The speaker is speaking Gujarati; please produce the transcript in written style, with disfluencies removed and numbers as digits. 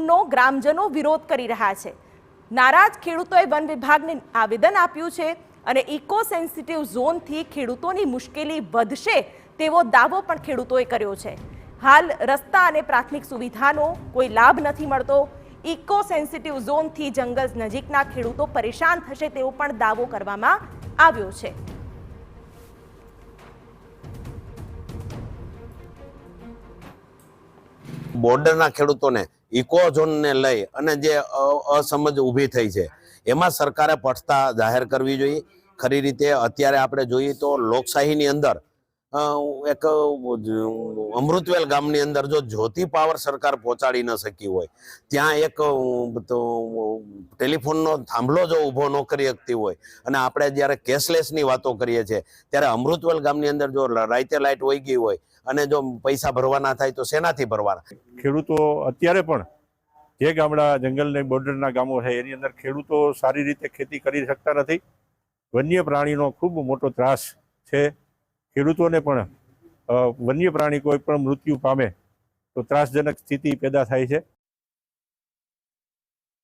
ઝોનનો ગ્રામજનો વિરોધ કરી રહ્યા છે। નારાજ ખેડૂતોએ વન વિભાગને આવેદન આપ્યું છે અને ઇકો સેન્સિટિવ ઝોનથી ખેડૂતોની મુશ્કેલી વધશે તેવો દાવો પણ ખેડૂતોએ કર્યો છે। હાલ રસ્તા અને પ્રાથમિક સુવિધાનો કોઈ લાભ નથી મળતો। ઇકો સેન્સિટિવ ઝોનથી જંગલ નજીકના ખેડૂતો પરેશાન થશે તેવો પણ દાવો કરવામાં આવ્યો છે। બોર્ડરના ખેડૂતોને ઇકો ઝોનને લઈ અને જે અસમજ ઊભી થઈ છે એમાં સરકારે પક્ષતા જાહેર કરવી જોઈએ। ખરી રીતે અત્યારે આપણે જોઈએ તો લોકશાહીની અંદર એક અમૃતવેલ ગામની અંદર જો જ્યોતિ પાવર સરકાર પહોંચાડી ન શકી હોય, ત્યાં એક ટેલિફોનનો થાંભલો જો ઊભો ન કરી શકતી હોય અને આપણે જ્યારે કેશલેસની વાતો કરીએ છીએ ત્યારે અમૃતવેલ ગામની અંદર જો રાતે લાઇટ વહી ગઈ હોય અને જો પૈસા ભરવાના થાય તો શેનાથી ભરવાના? ખેડૂતો અત્યારે પણ જે ગામડા જંગલની બોર્ડરના ગામો છે એની અંદર ખેડૂતો સારી રીતે ખેતી કરી શકતા નથી। વન્ય પ્રાણીનો ખૂબ મોટો ત્રાસ છે। ખેડૂતોને પણ વન્ય પ્રાણી કોઈ પણ મૃત્યુ પામે તો ત્રાસજનક સ્થિતિ પેદા થાય છે।